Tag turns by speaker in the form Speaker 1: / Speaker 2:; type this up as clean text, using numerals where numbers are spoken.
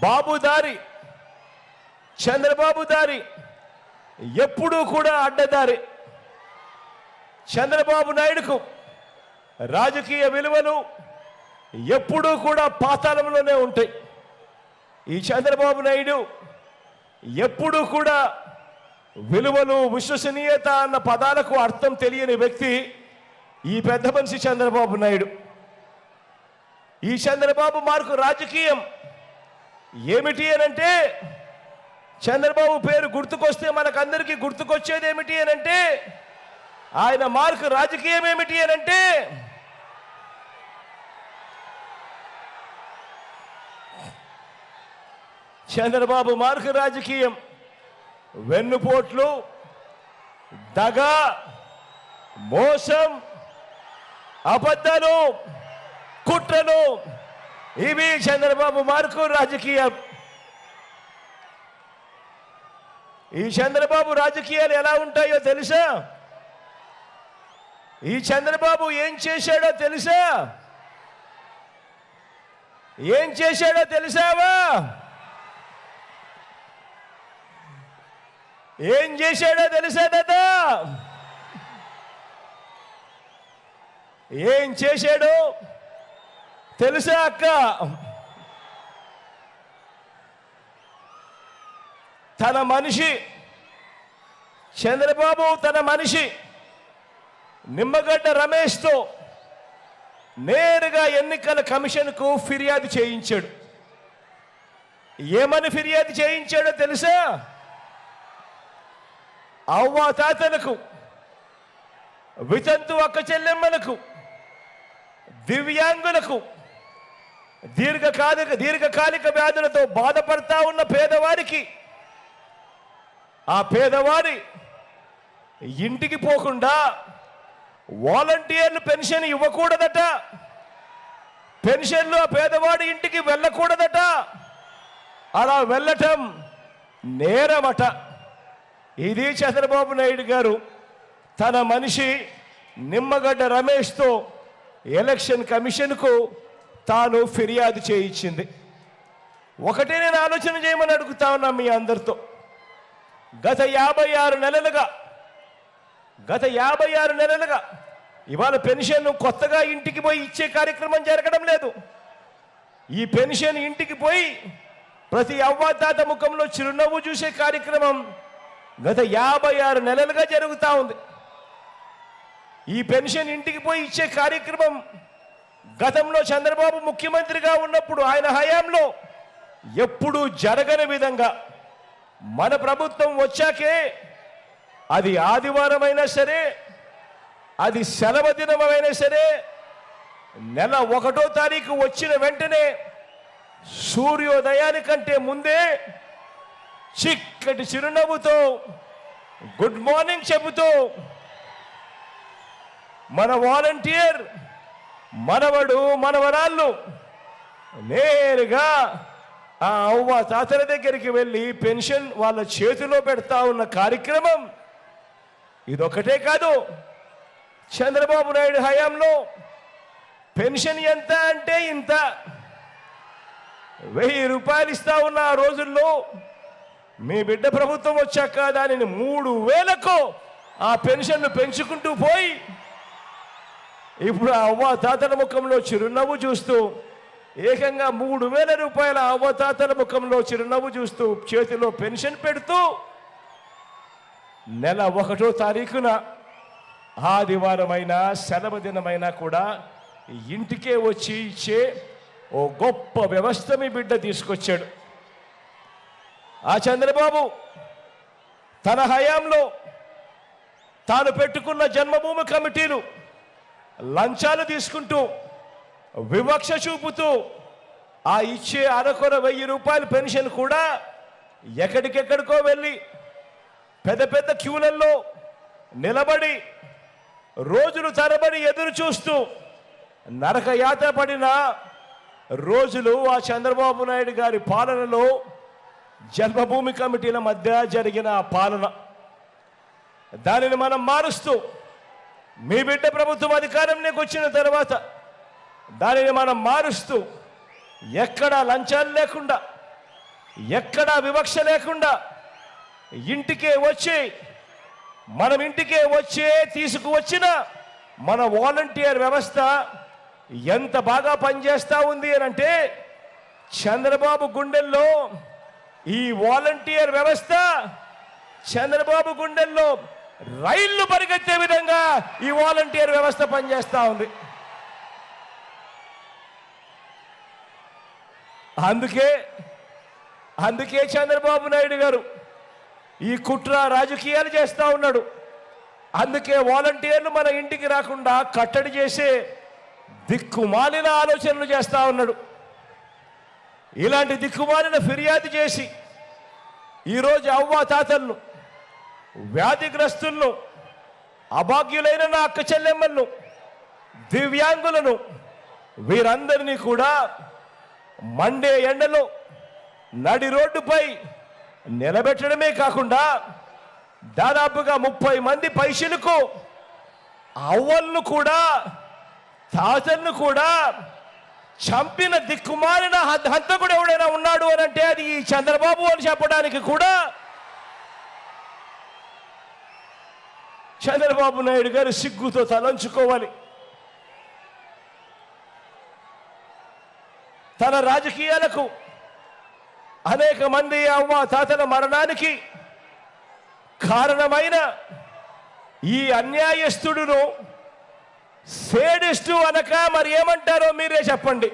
Speaker 1: బాబు దారి, చంద్రబాబు దారి ఎప్పుడూ కూడా అడ్డదారి. చంద్రబాబు నాయుడుకు రాజకీయ విలువలు ఎప్పుడూ కూడా పాతాళంలోనే ఉంటాయి. ఈ చంద్రబాబు నాయుడు ఎప్పుడూ కూడా విలువలు, విశ్వసనీయత అన్న పదాలకు అర్థం తెలియని వ్యక్తి ఈ పెద్ద మనిషి చంద్రబాబు నాయుడు. ఈ చంద్రబాబు మార్కు రాజకీయం ఏమిటి అనంటే, చంద్రబాబు పేరు గుర్తుకొస్తే మనకందరికీ గుర్తుకొచ్చేది ఏమిటి అనంటే, ఆయన మార్కు రాజకీయం ఏమిటి అనంటే, చంద్రబాబు మార్కు రాజకీయం వెన్నుపోట్లు, దగ, మోసం, అబద్ధాలు, కుట్రలు, ఇవి చంద్రబాబు మార్కు రాజకీయం. ఈ చంద్రబాబు రాజకీయాలు ఎలా ఉంటాయో తెలుసా? ఈ చంద్రబాబు ఏం చేశాడో తెలుసా? ఏం చేశాడో తెలుసావా? ఏం చేశాడో తెలుసా దాదా? ఏం చేశాడో తెలుసా అక్క? తన మనిషి చంద్రబాబు, తన మనిషి నిమ్మగడ్డ రమేష్తో నేరుగా ఎన్నికల కమిషన్కు ఫిర్యాదు చేయించాడు. ఏమని ఫిర్యాదు చేయించాడో తెలుసా? అవ్వాతాతలకు, వితంతు అక్క చెల్లెమ్మలకు, దివ్యాంగులకు, దీర్ఘకాలిక వ్యాధులతో బాధపడతా ఉన్న పేదవారికి, ఆ పేదవారి ఇంటికి పోకుండా వాలంటీర్లు పెన్షన్ ఇవ్వకూడదట, పెన్షన్లు ఆ పేదవాడి ఇంటికి వెళ్ళకూడదట, అలా వెళ్ళటం నేరమట. ఇది చంద్రబాబు నాయుడు గారు తన మనిషి నిమ్మగడ్డ రమేష్తో ఎలక్షన్ కమిషన్కు తాను ఫిర్యాదు చేయించింది. ఒకటే నేను ఆలోచన చేయమని అడుగుతా ఉన్నా మీ అందరితో. గత 56 నెలలుగా ఇవాళ పెన్షన్ కొత్తగా ఇంటికి పోయి ఇచ్చే కార్యక్రమం జరగడం లేదు. ఈ పెన్షన్ ఇంటికి పోయి ప్రతి అవ్వాతాత ముఖంలో చిరునవ్వు చూసే కార్యక్రమం గత 56 నెలలుగా జరుగుతూ ఉంది. ఈ పెన్షన్ ఇంటికి పోయి ఇచ్చే కార్యక్రమం గతంలో చంద్రబాబు ముఖ్యమంత్రిగా ఉన్నప్పుడు ఆయన హయాంలో ఎప్పుడూ జరగని విధంగా మన ప్రభుత్వం వచ్చాకే, అది ఆదివారం అయినా సరే, అది సెలవు దినమైనా సరే, నెల 1వ తారీఖు వచ్చిన వెంటనే సూర్యోదయానికంటే ముందే చిక్కటి చిరునవ్వుతో గుడ్ మార్నింగ్ చెబుతూ మన వాలంటీర్ మనవడు, మనవరాళ్ళు నేరుగా ఆ అవ్వ తాతల దగ్గరికి వెళ్ళి పెన్షన్ వాళ్ళ చేతిలో పెడతా ఉన్న కార్యక్రమం ఇదొకటే కాదు. చంద్రబాబు నాయుడు హయాంలో పెన్షన్ ఎంత అంటే ఇంత, 1000 రూపాయలు ఇస్తా ఉన్న ఆ రోజుల్లో మీ బిడ్డ ప్రభుత్వం వచ్చాక దానిని 3000కు ఆ పెన్షన్ను పెంచుకుంటూ పోయి ఇప్పుడు ఆ అవ్వ తాతల ముఖంలో చిరునవ్వు చూస్తూ, ఏకంగా 3000 రూపాయల అవ్వ తాతల ముఖంలో చిరునవ్వు చూస్తూ చేతిలో పెన్షన్ పెడుతూ నెల 1వ తారీఖున ఆదివారమైనా సెలవు దినమైనా కూడా ఇంటికే వచ్చి ఇచ్చే ఓ గొప్ప వ్యవస్థ మీ బిడ్డ తీసుకొచ్చాడు. ఆ చంద్రబాబు తన హయాంలో తాను పెట్టుకున్న జన్మభూమి కమిటీలు లంచాలు తీసుకుంటూ, వివక్ష చూపుతూ ఆ ఇచ్చే అరకొర 1000 రూపాయల పెన్షన్ కూడా ఎక్కడికెక్కడికో వెళ్ళి పెద్ద పెద్ద క్యూలల్లో నిలబడి రోజులు తరబడి ఎదురు చూస్తూ నరకయాత పడిన రోజులు ఆ చంద్రబాబు నాయుడు గారి పాలనలో జన్మభూమి కమిటీల మధ్య జరిగిన ఆ పాలన. దానిని మనం మారుస్తూ మీ బిడ్డ ప్రభుత్వం అధికారంలోకి వచ్చిన తర్వాత దానిని మనం మారుస్తూ ఎక్కడ లంచాలు లేకుండా ఎక్కడా వివక్ష లేకుండా ఇంటికే వచ్చి మనం ఇంటికే వచ్చే తీసుకువచ్చిన మన వాలంటీర్ వ్యవస్థ ఎంత బాగా పనిచేస్తూ ఉంది అని అంటే చంద్రబాబు గుండెల్లో ఈ వాలంటీర్ వ్యవస్థ చంద్రబాబు గుండెల్లో రైళ్లు పరిగెత్తే విధంగా ఈ వాలంటీర్ వ్యవస్థ పనిచేస్తూ ఉంది. అందుకే చంద్రబాబు నాయుడు గారు ఈ కుట్ర రాజకీయాలు చేస్తూ ఉన్నాడు. అందుకే వాలంటీర్లు మన ఇంటికి రాకుండా కట్టడి చేసే దిక్కుమాలిన ఆలోచనలు చేస్తూ ఉన్నాడు. ఇలాంటి దిక్కుమాలిన ఫిర్యాదు చేసి ఈరోజు అవ్వాతాతలను, వ్యాధిగ్రస్తులను, అభాగ్యులైన నా అక్క చెల్లెమ్మలను, దివ్యాంగులను వీరందరినీ కూడా మండే ఎండలో నడి రోడ్డుపై నిలబెట్టడమే కాకుండా దాదాపుగా 30 మంది పైసలకు అవ్వలను కూడా తాతలను కూడా చంపిన దిక్కుమాలిన హంతకుడు ఎవడైనా ఉన్నాడు అని అంటే అది ఈ చంద్రబాబు అని చెప్పడానికి కూడా చంద్రబాబు నాయుడు గారు సిగ్గుతో తలంచుకోవాలి. తన రాజకీయాలకు అనేక మంది అవ్వ తాతల మరణానికి కారణమైన ఈ అన్యాయస్తుడును సేడిస్టు అనక మరి ఏమంటారో మీరే చెప్పండి.